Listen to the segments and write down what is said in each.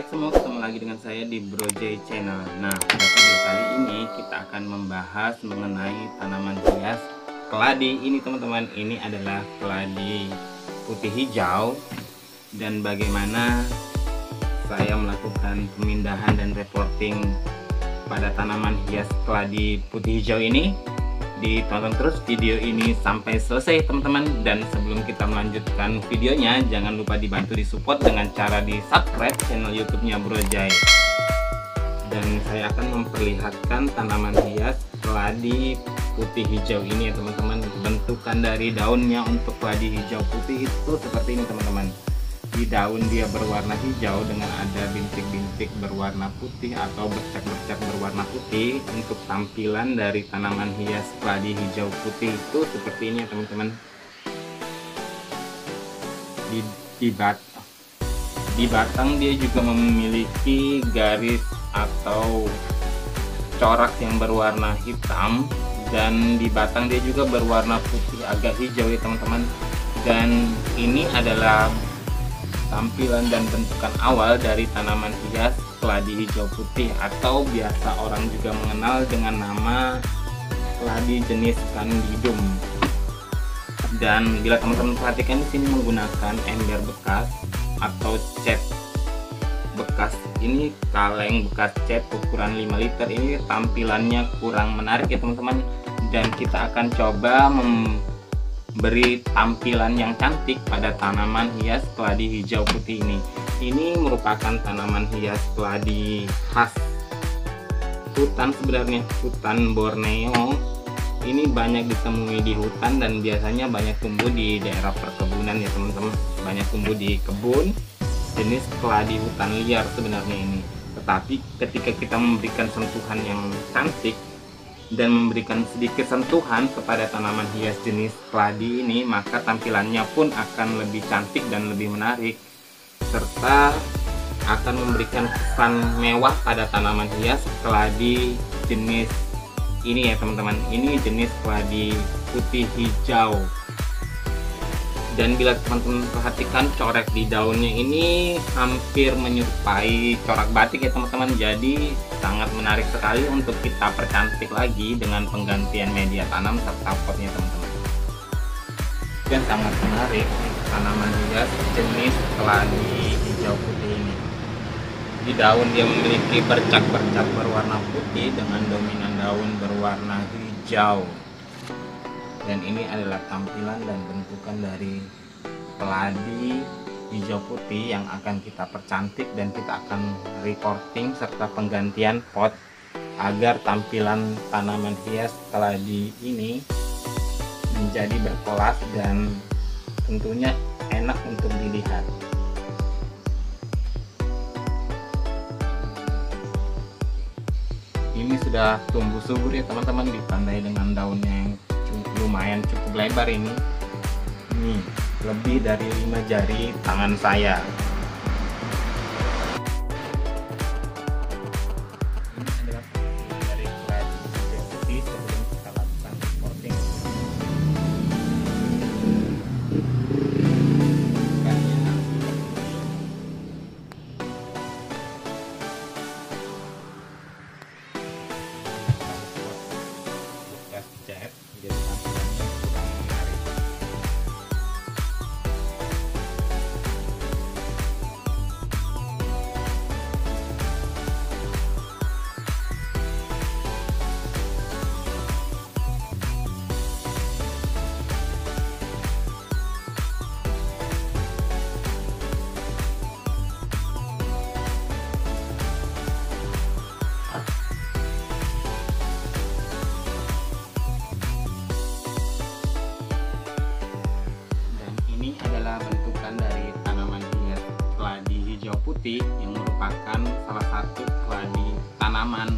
semua, ketemu lagi dengan saya di Bro J Channel. Nah, pada video kali ini kita akan membahas mengenai tanaman hias keladi ini teman-teman. Ini adalah keladi putih hijau dan bagaimana saya melakukan pemindahan dan reporting pada tanaman hias keladi putih hijau ini. Ditonton terus video ini sampai selesai teman-teman, dan sebelum kita melanjutkan videonya jangan lupa dibantu disupport dengan cara di subscribe channel YouTube-nya Bro Jai. Dan saya akan memperlihatkan tanaman hias keladi putih hijau ini ya teman-teman. Bentukan dari daunnya untuk keladi hijau putih itu seperti ini teman-teman. Di daun dia berwarna hijau dengan ada bintik-bintik berwarna putih atau bercak-bercak berwarna putih. Untuk tampilan dari tanaman hias keladi hijau putih itu seperti ini ya teman-teman. Di batang dia juga memiliki garis atau corak yang berwarna hitam, dan di batang dia juga berwarna putih agak hijau ya teman-teman. Dan ini adalah tampilan dan bentukan awal dari tanaman hias keladi hijau putih, atau biasa orang juga mengenal dengan nama keladi jenis Candidum. Dan bila teman-teman perhatikan di sini menggunakan ember bekas atau cat bekas, ini kaleng bekas cat ukuran 5 liter. Ini tampilannya kurang menarik ya teman-teman, dan kita akan coba beri tampilan yang cantik pada tanaman hias keladi hijau putih ini. Ini merupakan tanaman hias keladi khas hutan, sebenarnya hutan Borneo. Ini banyak ditemui di hutan dan biasanya banyak tumbuh di daerah perkebunan ya teman-teman. Banyak tumbuh di kebun, jenis keladi hutan liar sebenarnya ini. Tetapi ketika kita memberikan sentuhan yang cantik dan memberikan sedikit sentuhan kepada tanaman hias jenis keladi ini, maka tampilannya pun akan lebih cantik dan lebih menarik, serta akan memberikan kesan mewah pada tanaman hias keladi jenis ini ya teman-teman. Ini jenis keladi putih hijau. Dan bila teman-teman perhatikan corak di daunnya ini hampir menyerupai corak batik ya teman-teman. Jadi sangat menarik sekali untuk kita percantik lagi dengan penggantian media tanam serta potnya teman-teman. Dan sangat menarik tanaman hias jenis keladi hijau putih ini. Di daun dia memiliki bercak-bercak berwarna putih dengan dominan daun berwarna hijau. Dan ini adalah tampilan dan bentukan dari keladi hijau putih yang akan kita percantik, dan kita akan reporting serta penggantian pot agar tampilan tanaman hias keladi ini menjadi berkelas dan tentunya enak untuk dilihat. Ini sudah tumbuh subur ya teman-teman, ditandai dengan daunnya yang lumayan cukup lebar ini. Nih, lebih dari 5 jari tangan saya. Ini adalah dari keladi hijau putih sebelum kita lakukan reporting. Bekas cat jadi tampilannya kurang menarik. Bentukan dari tanaman hias keladi hijau putih yang merupakan salah satu keladi tanaman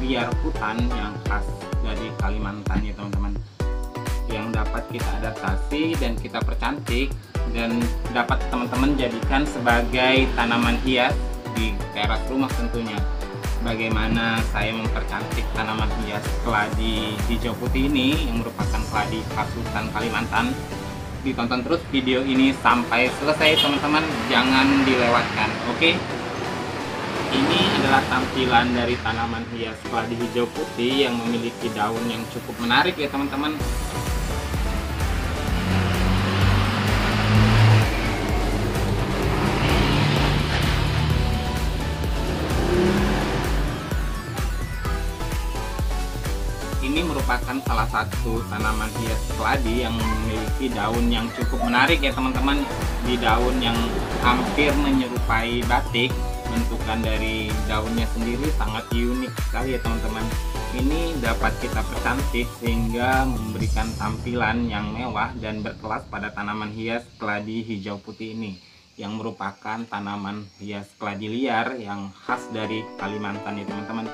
liar hutan yang khas dari Kalimantan ya teman-teman, yang dapat kita adaptasi dan kita percantik dan dapat teman-teman jadikan sebagai tanaman hias di teras rumah tentunya. Bagaimana saya mempercantik tanaman hias keladi hijau putih ini yang merupakan keladi khas hutan Kalimantan. Ditonton terus video ini sampai selesai teman-teman, jangan dilewatkan, oke? Ini adalah tampilan dari tanaman hias keladi hijau putih yang memiliki daun yang cukup menarik ya teman-teman. Ini merupakan salah satu tanaman hias keladi yang memiliki daun yang cukup menarik ya teman-teman. Di daun yang hampir menyerupai batik, bentukan dari daunnya sendiri sangat unik sekali ya teman-teman. Ini dapat kita percantik sehingga memberikan tampilan yang mewah dan berkelas pada tanaman hias keladi hijau putih ini, yang merupakan tanaman hias keladi liar yang khas dari Kalimantan ya teman-teman.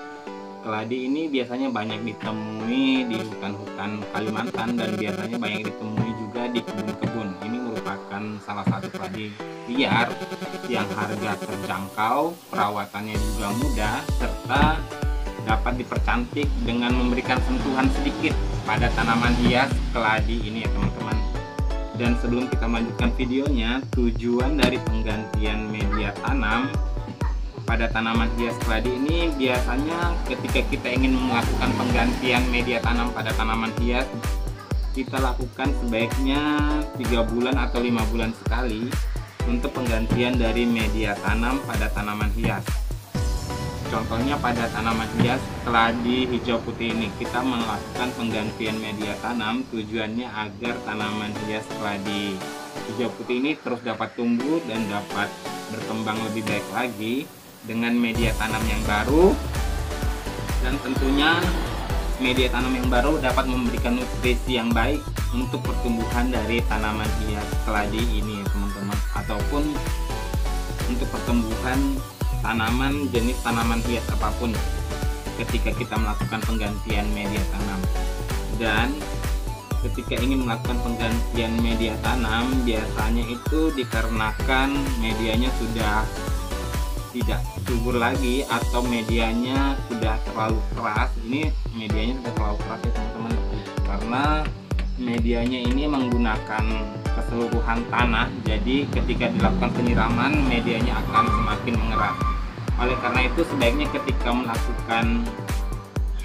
Keladi ini biasanya banyak ditemui di hutan-hutan Kalimantan dan biasanya banyak ditemui juga di kebun-kebun. Ini merupakan salah satu keladi liar yang harga terjangkau, perawatannya juga mudah, serta dapat dipercantik dengan memberikan sentuhan sedikit pada tanaman hias keladi ini ya teman-teman. Dan sebelum kita lanjutkan videonya, tujuan dari penggantian media tanam pada tanaman hias keladi ini biasanya ketika kita ingin melakukan penggantian media tanam pada tanaman hias, kita lakukan sebaiknya 3 bulan atau 5 bulan sekali untuk penggantian dari media tanam pada tanaman hias. Contohnya pada tanaman hias keladi hijau putih ini, kita melakukan penggantian media tanam tujuannya agar tanaman hias keladi hijau putih ini terus dapat tumbuh dan dapat berkembang lebih baik lagi dengan media tanam yang baru, dan tentunya media tanam yang baru dapat memberikan nutrisi yang baik untuk pertumbuhan dari tanaman hias keladi ini ya teman-teman, ataupun untuk pertumbuhan tanaman jenis tanaman hias apapun ketika kita melakukan penggantian media tanam. Dan ketika ingin melakukan penggantian media tanam, biasanya itu dikarenakan medianya sudah tidak subur lagi atau medianya sudah terlalu keras. Ini medianya sudah terlalu keras ya teman-teman, karena medianya ini menggunakan keseluruhan tanah, jadi ketika dilakukan penyiraman medianya akan semakin mengeras. Oleh karena itu sebaiknya ketika melakukan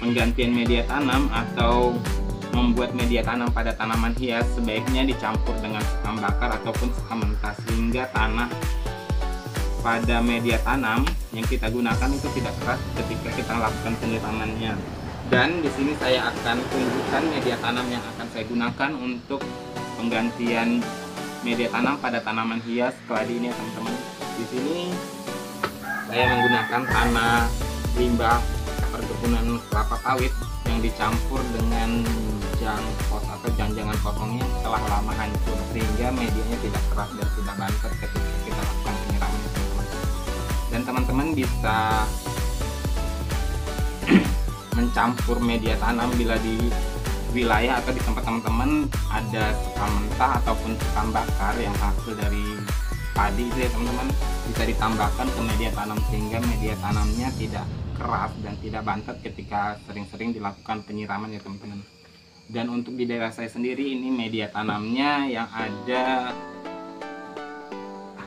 penggantian media tanam atau membuat media tanam pada tanaman hias, sebaiknya dicampur dengan sekam bakar ataupun sekam mentah, sehingga tanah pada media tanam yang kita gunakan itu tidak keras ketika kita lakukan penyiramannya. Dan di sini saya akan tunjukkan media tanam yang akan saya gunakan untuk penggantian media tanam pada tanaman hias keladi ini ya teman-teman. Di sini saya menggunakan tanah limbah perkebunan kelapa sawit yang dicampur dengan jangkos atau jangan kosongnya setelah lama hancur, sehingga medianya tidak keras dan tidak bantet ketika kita lakukan penyiraman. Dan teman-teman bisa mencampur media tanam bila di wilayah atau di tempat teman-teman ada sekam mentah ataupun sekam bakar yang hasil dari padi itu ya teman-teman, bisa ditambahkan ke media tanam sehingga media tanamnya tidak keras dan tidak bantet ketika sering-sering dilakukan penyiraman ya teman-teman. Dan untuk di daerah saya sendiri ini media tanamnya yang ada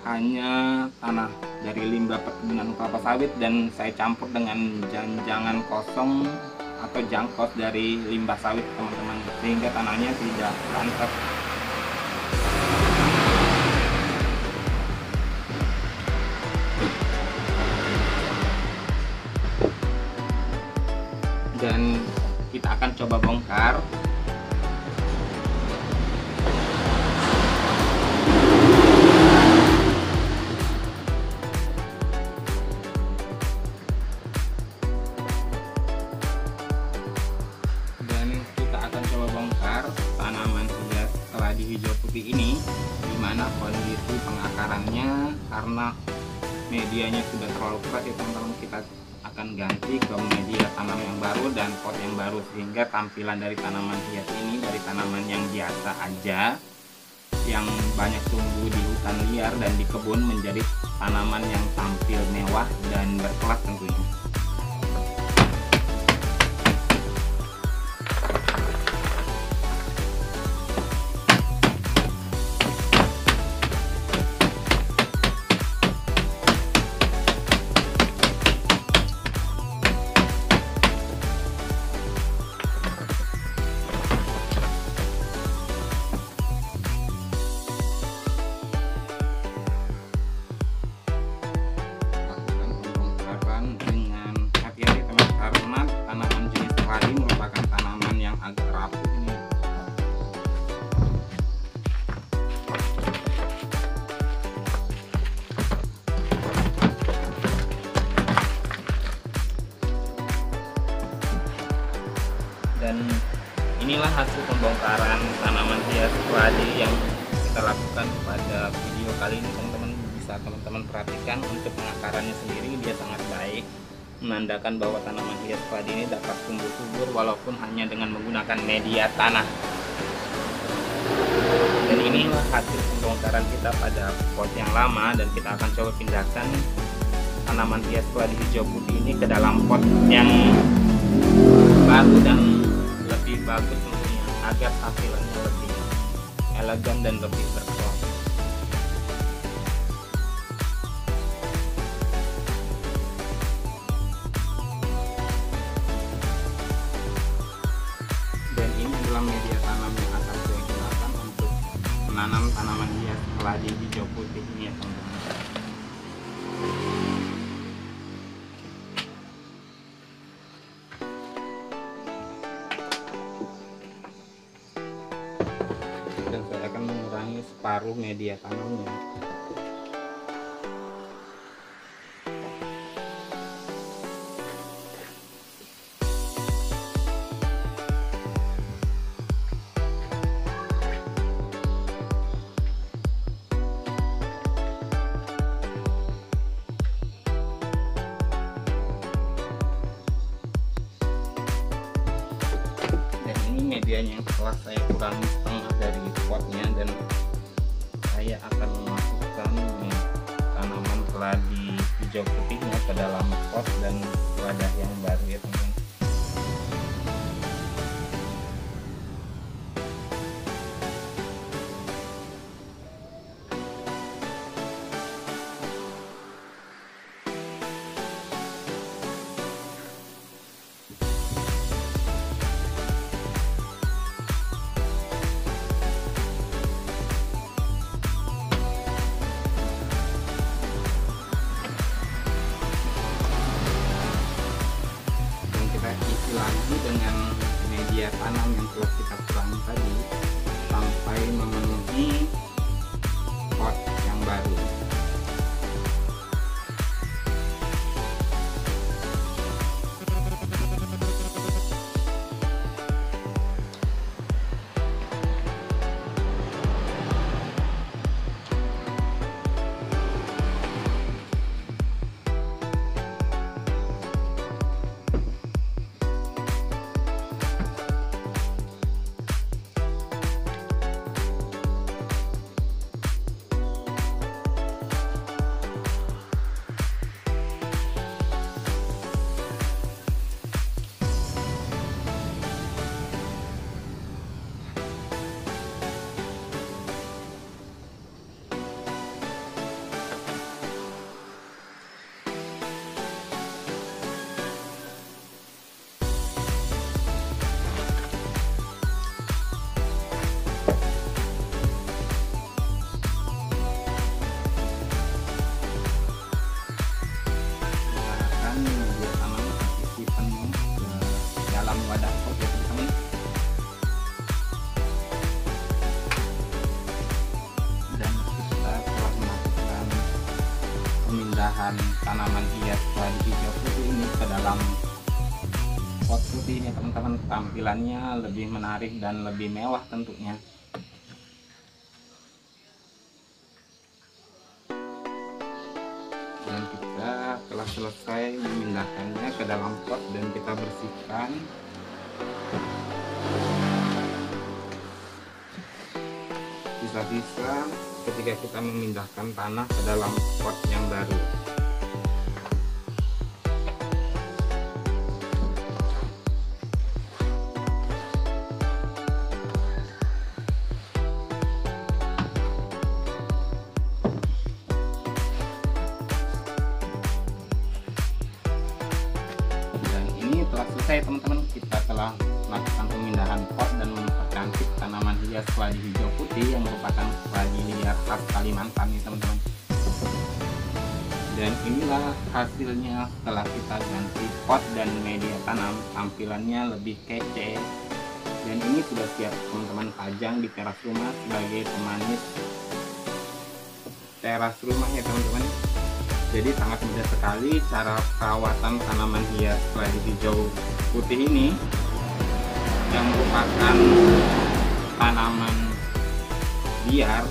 hanya tanah dari limbah perkebunan kelapa sawit, dan saya campur dengan jangan kosong atau jangkos dari limbah sawit teman-teman, sehingga tanahnya tidak bantet. Dan kita akan coba bongkar. Tanaman hias keladi hijau putih ini, dimana kondisi pengakarannya karena medianya sudah terlalu keras ya teman-teman, kita akan ganti ke media tanam yang baru dan pot yang baru, sehingga tampilan dari tanaman hias ini dari tanaman yang biasa aja yang banyak tumbuh di hutan liar dan di kebun menjadi tanaman yang tampil mewah dan berkelas tentunya. inilah hasil pembongkaran tanaman hias keladi yang kita lakukan pada video kali ini. Teman-teman bisa perhatikan untuk pengakarannya sendiri, dia sangat baik, menandakan bahwa tanaman hias keladi ini dapat tumbuh subur walaupun hanya dengan menggunakan media tanah. Dan inilah hasil pembongkaran kita pada pot yang lama, dan kita akan coba pindahkan tanaman hias keladi hijau putih ini ke dalam pot yang baru dan lebih bagus tentunya, agar tampilannya lebih elegan dan lebih berkualitas. Dan ini adalah media tanam yang akan saya gunakan untuk menanam tanaman hias keladi hijau putih ini ya teman-teman. Dan saya akan mengurangi separuh media tanamnya. Dan ini medianya yang telah saya kurangi setengah dari potnya, dan saya akan memasukkan tanaman keladi hijau putihnya ke dalam pot dan wadah yang baru ya teman-teman. Isi lagi dengan media tanam yang telah kita kurangi tadi sampai memenuhi pot yang baru. Wadah pot ya teman-teman. Dan kita telah melakukan pemindahan tanaman hias keladi hijau putih ini ke dalam pot putih ini teman-teman. Tampilannya lebih menarik dan lebih mewah tentunya. Dan kita telah selesai memindahkannya ke dalam pot dan kita bersihkan. Bisa-bisa ketika kita memindahkan tanah ke dalam pot yang baru. Dan ini telah selesai teman-teman, kita telah melakukan pemindahan pot dan mempercantik tanaman hias keladi hijau putih yang merupakan keladi liar khas Kalimantan nih teman-teman. Dan inilah hasilnya setelah kita ganti pot dan media tanam. Tampilannya lebih kece, dan ini sudah siap teman-teman pajang di teras rumah sebagai pemanis teras rumah ya teman-teman. Jadi sangat mudah sekali cara perawatan tanaman hias keladi hijau putih ini. yang merupakan tanaman liar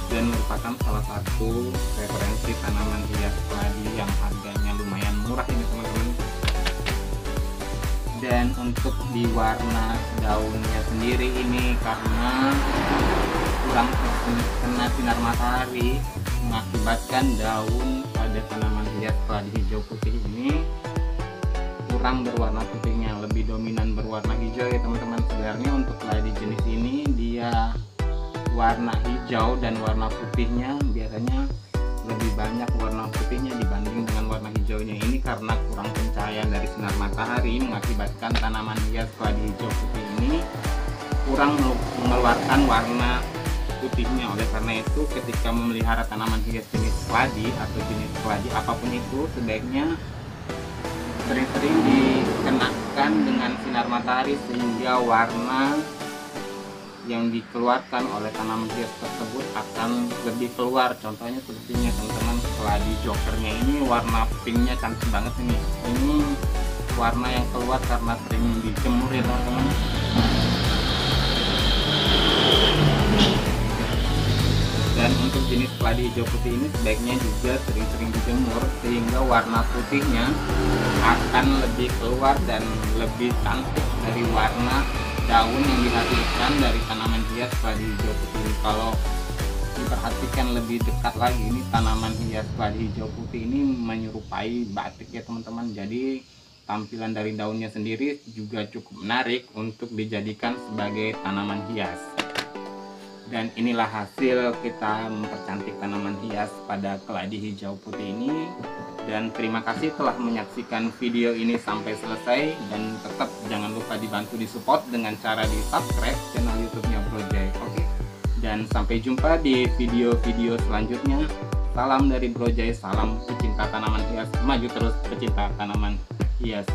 dan merupakan salah satu referensi tanaman hias keladi yang harganya lumayan murah ini teman-teman. Dan untuk di warna daunnya sendiri ini karena kurang kena sinar matahari mengakibatkan daun pada tanaman hias keladi hijau putih ini kurang berwarna putihnya, lebih dominan berwarna hijau ya teman-teman. Sebenarnya untuk keladi jenis ini dia warna hijau dan warna putihnya biasanya lebih banyak warna putihnya dibanding dengan warna hijaunya. Ini karena kurang pencahayaan dari sinar matahari mengakibatkan tanaman hias keladi hijau putih ini kurang mengeluarkan warna putihnya. Oleh karena itu ketika memelihara tanaman hias jenis keladi atau jenis keladi apapun itu, sebaiknya sering-sering dikenakan dengan sinar matahari sehingga warna yang dikeluarkan oleh tanaman hias tersebut akan lebih keluar. Contohnya sepertinya teman-teman, keladi jokernya ini warna pinknya cantik banget ini. Ini warna yang keluar karena sering dijemur ya teman-teman. Dan untuk jenis keladi hijau putih ini sebaiknya juga sering-sering dijemur sehingga warna putihnya akan lebih keluar dan lebih cantik dari warna daun yang dihasilkan dari tanaman hias keladi hijau putih. Kalau diperhatikan lebih dekat lagi, ini tanaman hias keladi hijau putih ini menyerupai batik ya teman-teman. Jadi tampilan dari daunnya sendiri juga cukup menarik untuk dijadikan sebagai tanaman hias. Dan inilah hasil kita mempercantik tanaman hias pada keladi hijau putih ini. Dan terima kasih telah menyaksikan video ini sampai selesai, dan tetap jangan lupa dibantu disupport dengan cara di subscribe channel YouTube-nya Bro Jay. Oke. Dan sampai jumpa di video-video selanjutnya. Salam dari Bro Jay, salam pecinta tanaman hias, maju terus pecinta tanaman hias.